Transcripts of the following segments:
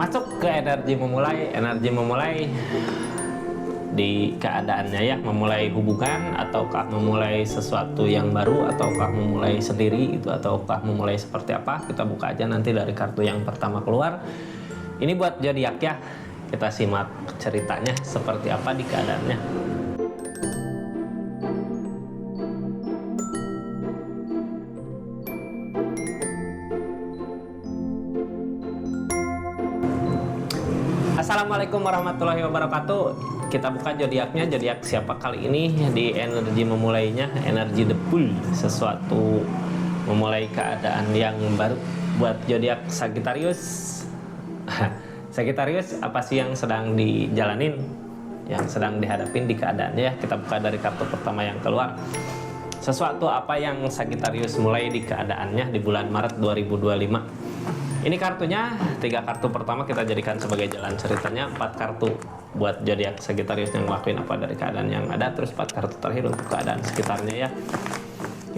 Masuk ke energi memulai di keadaannya ya, memulai hubungan ataukah memulai sesuatu yang baru ataukah memulai sendiri itu ataukah memulai seperti apa, kita buka aja nanti dari kartu yang pertama keluar. Ini buat zodiak ya, kita simak ceritanya seperti apa di keadaannya. Assalamualaikum warahmatullahi wabarakatuh. Kita buka zodiaknya, zodiak siapa kali ini di energi memulainya, energi the bull, sesuatu memulai keadaan yang baru buat zodiak Sagittarius. Sagittarius, apa sih yang sedang dijalanin, yang sedang dihadapin di keadaannya ya? Kita buka dari kartu pertama yang keluar. Sesuatu apa yang Sagittarius mulai di keadaannya di bulan Maret 2025. Ini kartunya, 3 kartu pertama kita jadikan sebagai jalan ceritanya, 4 kartu buat zodiak Sagittarius yang ngelakuin apa dari keadaan yang ada, terus 4 kartu terakhir untuk keadaan sekitarnya ya.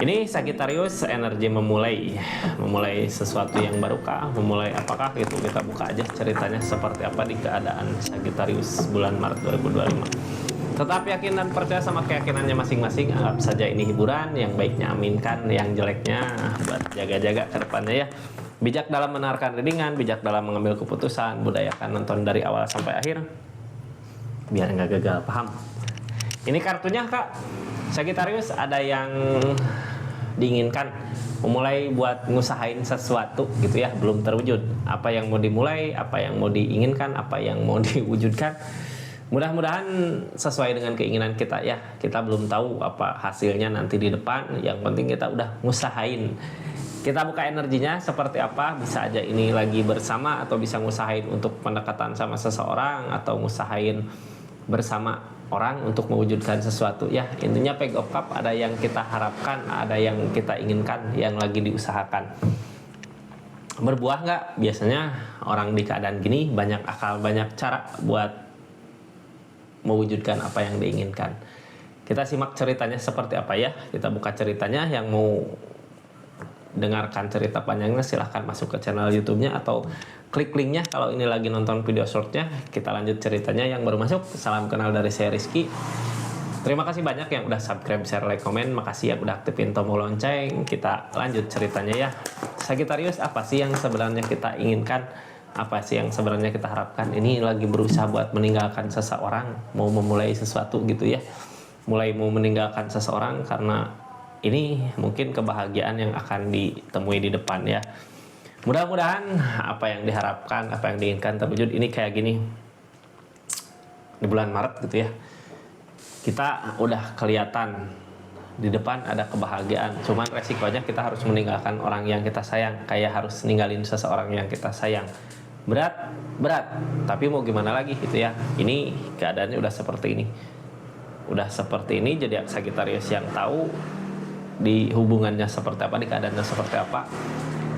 Ini Sagittarius energi memulai sesuatu yang baru kah, memulai apakah gitu, kita buka aja ceritanya seperti apa di keadaan Sagittarius bulan Maret 2025. Tetap yakin dan percaya sama keyakinannya masing-masing, anggap saja ini hiburan, yang baiknya aminkan, yang jeleknya buat jaga-jaga ke depannya ya. Bijak dalam mendengarkan readingan, bijak dalam mengambil keputusan, budayakan nonton dari awal sampai akhir biar nggak gagal paham. Ini kartunya kak Sagittarius, ada yang diinginkan, memulai buat ngusahain sesuatu gitu ya, belum terwujud. Apa yang mau dimulai, apa yang mau diinginkan, apa yang mau diwujudkan, mudah-mudahan sesuai dengan keinginan kita ya. Kita belum tahu apa hasilnya nanti di depan, yang penting kita udah ngusahain. Kita buka energinya seperti apa, bisa aja ini lagi bersama atau bisa ngusahain untuk pendekatan sama seseorang atau ngusahain bersama orang untuk mewujudkan sesuatu ya. Intinya Page of Cup, ada yang kita harapkan, ada yang kita inginkan, yang lagi diusahakan. Berbuah nggak? Biasanya orang di keadaan gini banyak akal, banyak cara buat mewujudkan apa yang diinginkan. Kita simak ceritanya seperti apa ya. Kita buka ceritanya, yang mau dengarkan cerita panjangnya silahkan masuk ke channel YouTube-nya atau klik linknya kalau ini lagi nonton video shortnya. Kita lanjut ceritanya. Yang baru masuk, salam kenal dari saya Rizky. Terima kasih banyak yang udah subscribe, share, like, komen. Makasih yang udah aktifin tombol lonceng. Kita lanjut ceritanya ya. Sagittarius, apa sih yang sebenarnya kita inginkan, apa sih yang sebenarnya kita harapkan? Ini lagi berusaha buat meninggalkan seseorang, mau memulai sesuatu gitu ya, mulai mau meninggalkan seseorang karena ini mungkin kebahagiaan yang akan ditemui di depan ya. Mudah-mudahan apa yang diharapkan, apa yang diinginkan terwujud. Ini kayak gini, di bulan Maret gitu ya, kita udah kelihatan di depan ada kebahagiaan, cuman resikonya kita harus meninggalkan orang yang kita sayang, kayak harus ninggalin seseorang yang kita sayang. Berat, tapi mau gimana lagi gitu ya. Ini keadaannya udah seperti ini, jadi Sagittarius yang tahu di hubungannya seperti apa, di keadaannya seperti apa.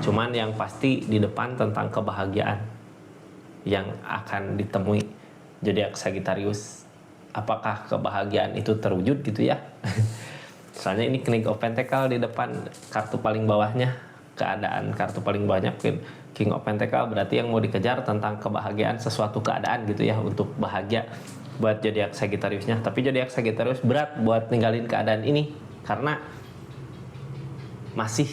Cuman yang pasti di depan tentang kebahagiaan yang akan ditemui zodiak Sagittarius. Apakah kebahagiaan itu terwujud gitu ya? Soalnya ini King of Pentacle di depan, kartu paling bawahnya, keadaan kartu paling bawahnya King of Pentacle, berarti yang mau dikejar tentang kebahagiaan, sesuatu keadaan gitu ya, untuk bahagia buat zodiak Sagittariusnya. Tapi zodiak Sagittarius berat buat ninggalin keadaan ini karena masih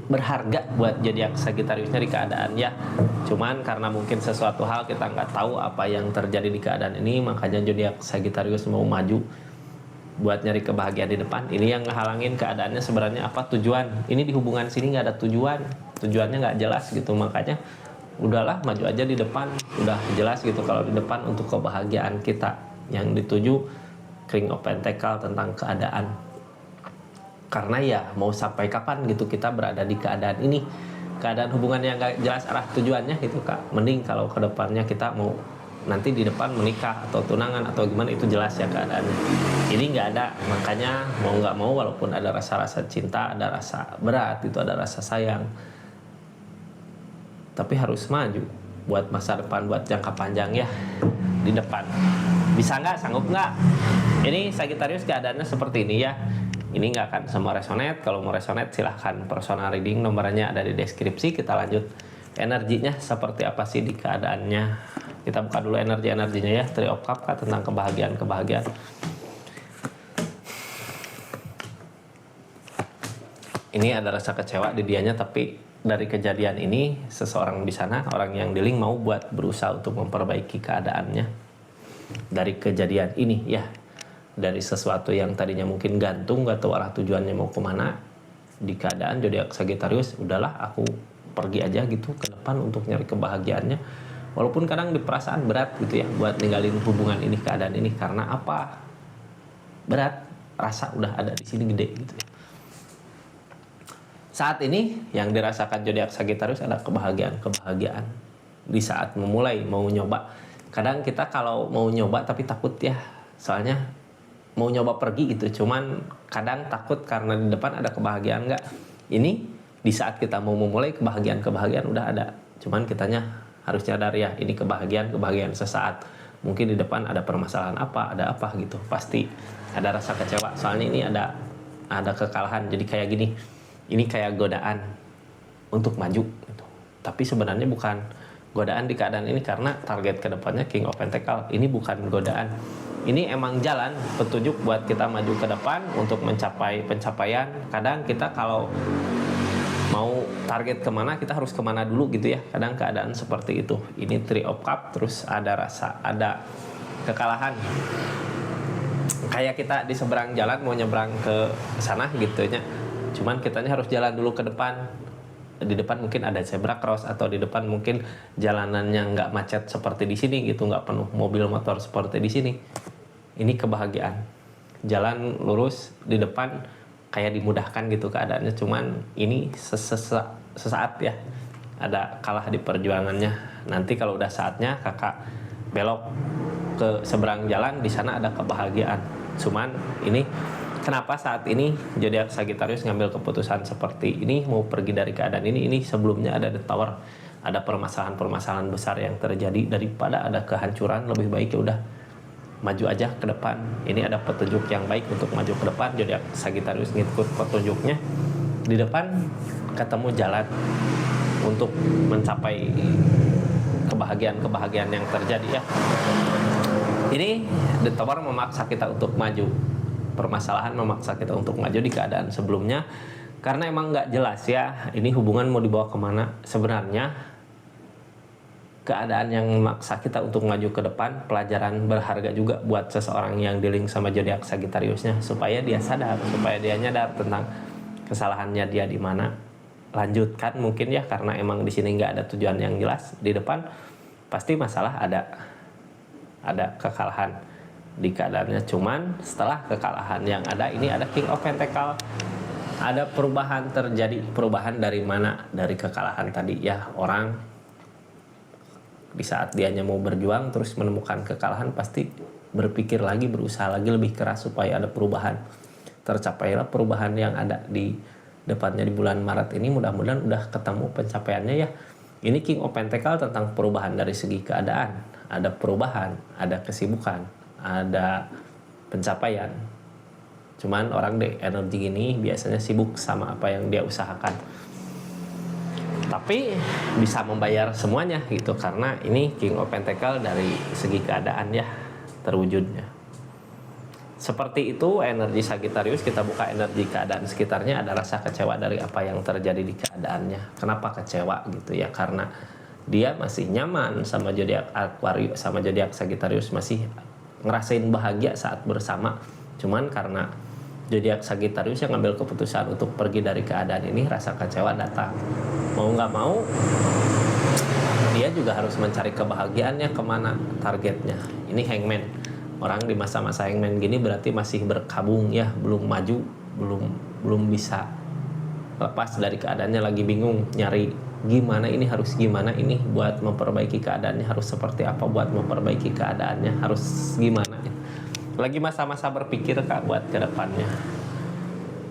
berharga buat zodiak Sagittariusnya di keadaan ya. Cuman karena mungkin sesuatu hal kita nggak tahu apa yang terjadi di keadaan ini, makanya zodiak Sagittarius mau maju buat nyari kebahagiaan di depan. Ini yang ngehalangin keadaannya sebenarnya apa, tujuan. Ini di hubungan sini nggak ada tujuannya nggak jelas gitu, makanya udahlah maju aja di depan, udah jelas gitu kalau di depan untuk kebahagiaan kita yang dituju. King of Pentacle tentang keadaan. Karena ya mau sampai kapan gitu kita berada di keadaan ini, keadaan hubungan yang gak jelas arah tujuannya gitu kak. Mending kalau kedepannya kita mau nanti di depan menikah atau tunangan atau gimana, itu jelas ya keadaannya. Ini nggak ada, makanya mau nggak mau walaupun ada rasa-rasa cinta, ada rasa berat, itu ada rasa sayang, tapi harus maju buat masa depan, buat jangka panjang ya di depan. Bisa nggak, sanggup nggak? Ini Sagittarius keadaannya seperti ini ya. Ini nggak akan semua resonate. Kalau mau resonate silahkan personal reading, nomornya ada di deskripsi. Kita lanjut Energinya seperti apa sih di keadaannya? Kita buka dulu energinya ya. Three of Cups tentang kebahagiaan. Ini ada rasa kecewa di dianya, tapi dari kejadian ini seseorang di sana, orang yang dealing mau buat berusaha untuk memperbaiki keadaannya. Dari kejadian ini ya, dari sesuatu yang tadinya mungkin gantung, gak tahu arah tujuannya mau kemana, di keadaan zodiak Sagittarius, udahlah aku pergi aja gitu ke depan untuk nyari kebahagiaannya. Walaupun kadang di perasaan berat gitu ya buat ninggalin hubungan ini, keadaan ini, karena apa? Berat, rasa udah ada di sini gede gitu ya. Saat ini yang dirasakan zodiak Sagittarius ada kebahagiaan di saat memulai mau nyoba. Kadang kita kalau mau nyoba tapi takut ya, soalnya mau nyoba pergi gitu, cuman kadang takut karena di depan ada kebahagiaan nggak. Ini di saat kita mau memulai, kebahagiaan udah ada, cuman kitanya harus sadar ya, ini kebahagiaan sesaat. Mungkin di depan ada permasalahan ada apa gitu, pasti ada rasa kecewa, soalnya ini ada kekalahan. Jadi kayak gini, ini kayak godaan untuk maju gitu. Tapi sebenarnya bukan godaan di keadaan ini, karena target kedepannya King of Pentacles. Ini bukan godaan, ini emang jalan petunjuk buat kita maju ke depan untuk mencapai pencapaian. Kadang kita kalau mau target kemana, kita harus kemana dulu gitu ya. Kadang keadaan seperti itu. Ini Three of Cups, terus ada kekalahan. Kayak kita di seberang jalan mau nyebrang ke sana gitu ya. Cuman kitanya harus jalan dulu ke depan. Di depan mungkin ada zebra cross, atau di depan mungkin jalanannya nggak macet seperti di sini gitu, nggak penuh mobil motor seperti di sini. Ini kebahagiaan. Jalan lurus di depan kayak dimudahkan gitu keadaannya, cuman ini sesaat ya. Ada kalah di perjuangannya. Nanti kalau udah saatnya kakak belok ke seberang jalan, di sana ada kebahagiaan. Cuman ini kenapa saat ini zodiak Sagittarius ngambil keputusan seperti ini, mau pergi dari keadaan ini? Ini sebelumnya ada The Tower, ada permasalahan besar yang terjadi. Daripada ada kehancuran, lebih baik ya udah maju aja ke depan. Ini ada petunjuk yang baik untuk maju ke depan. Zodiak Sagittarius ngikut petunjuknya, di depan ketemu jalan untuk mencapai kebahagiaan yang terjadi ya. Ini The Tower memaksa kita untuk maju. Permasalahan memaksa kita untuk maju di keadaan sebelumnya, karena emang nggak jelas ya ini hubungan mau dibawa kemana. Sebenarnya keadaan yang memaksa kita untuk maju ke depan, pelajaran berharga juga buat seseorang yang dealing sama zodiak Sagittariusnya, supaya dia sadar, supaya dia nyadar tentang kesalahannya dia di mana. Lanjutkan mungkin ya, karena emang di sini nggak ada tujuan yang jelas. Di depan pasti masalah ada kekalahan di keadaannya. Cuman setelah kekalahan yang ada ini, ada King of Pentacles, ada perubahan terjadi. Perubahan dari mana? Dari kekalahan tadi ya. Orang di saat dianya mau berjuang terus menemukan kekalahan, pasti berpikir lagi, berusaha lagi lebih keras supaya ada perubahan. Tercapailah perubahan yang ada di depannya di bulan Maret ini. Mudah-mudahan udah ketemu pencapaiannya ya. Ini King of Pentacles tentang perubahan dari segi keadaan. Ada perubahan, ada kesibukan, ada pencapaian. Cuman orang deh energi ini biasanya sibuk sama apa yang dia usahakan, tapi bisa membayar semuanya gitu, karena ini King of Pentacles dari segi keadaan ya terwujudnya. Seperti itu energi Sagittarius. Kita buka energi keadaan sekitarnya. Ada rasa kecewa dari apa yang terjadi di keadaannya. Kenapa kecewa gitu ya? Karena dia masih nyaman sama zodiak Aquarius, sama zodiak Sagittarius, masih ngerasain bahagia saat bersama. Cuman karena zodiak Sagittarius yang ngambil keputusan untuk pergi dari keadaan ini, rasa kecewa datang. Mau nggak mau, dia juga harus mencari kebahagiaannya kemana targetnya. Ini Hangman. Orang di masa-masa Hangman gini berarti masih berkabung ya, belum maju, belum bisa lepas dari keadaannya, lagi bingung nyari gimana ini, harus gimana ini buat memperbaiki keadaannya, harus seperti apa buat memperbaiki keadaannya, harus gimana. Lagi masa-masa berpikir Kak buat ke depannya.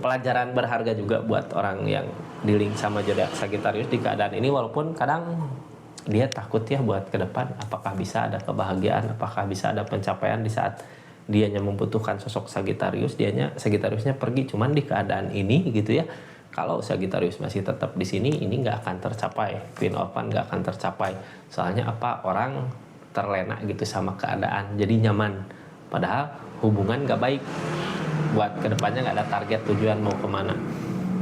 Pelajaran berharga juga buat orang yang dealing sama zodiak Sagittarius di keadaan ini, walaupun kadang dia takut ya buat ke depan, apakah bisa ada kebahagiaan, apakah bisa ada pencapaian di saat dianya membutuhkan sosok Sagittariusnya pergi. Cuman di keadaan ini gitu ya, kalau Sagittarius masih tetap di sini, ini nggak akan tercapai. Queen of Wands nggak akan tercapai. Soalnya apa? Orang terlena gitu sama keadaan, jadi nyaman. Padahal hubungan nggak baik. Buat kedepannya nggak ada target tujuan mau kemana.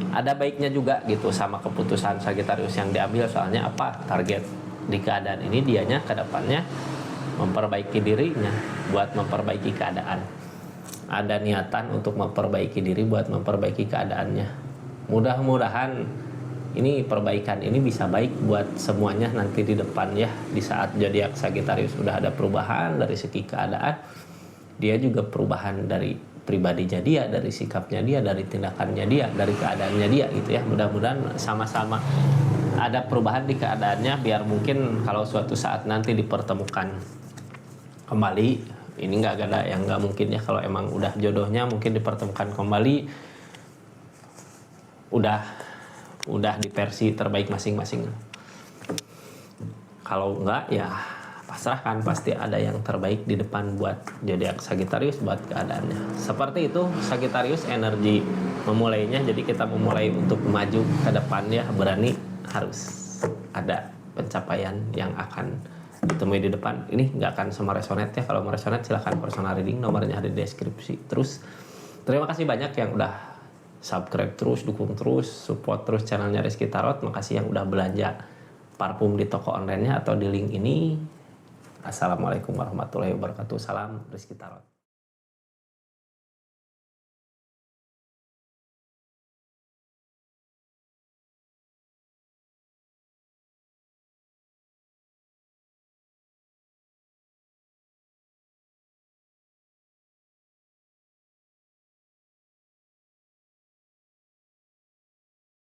Ada baiknya juga gitu sama keputusan Sagittarius yang diambil. Soalnya apa? Target di keadaan ini dianya kedepannya memperbaiki dirinya, buat memperbaiki keadaan. Ada niatan untuk memperbaiki diri buat memperbaiki keadaannya. Mudah-mudahan ini perbaikan ini bisa baik buat semuanya nanti di depan ya. Di saat zodiak Sagittarius sudah ada perubahan dari segi keadaan, dia juga perubahan dari pribadinya dia, dari sikapnya dia, dari tindakannya dia, dari keadaannya dia gitu ya. Mudah-mudahan sama-sama ada perubahan di keadaannya, biar mungkin kalau suatu saat nanti dipertemukan kembali, ini nggak ada yang nggak mungkin ya. Kalau emang udah jodohnya mungkin dipertemukan kembali, udah di versi terbaik masing-masing. Kalau enggak ya pasrahkan, pasti ada yang terbaik di depan buat zodiak Sagittarius, buat keadaannya. Seperti itu Sagittarius energi memulainya. Jadi kita memulai untuk maju ke depan ya, berani, harus ada pencapaian yang akan ditemui di depan. Ini nggak akan sama resonate ya. Kalau mau resonate silahkan personal reading, nomornya ada di deskripsi. Terus terima kasih banyak yang udah subscribe terus, dukung terus, support terus channelnya Rizky Tarot. Makasih yang udah belanja parfum di toko online-nya atau di link ini. Assalamualaikum warahmatullahi wabarakatuh. Salam Rizky Tarot.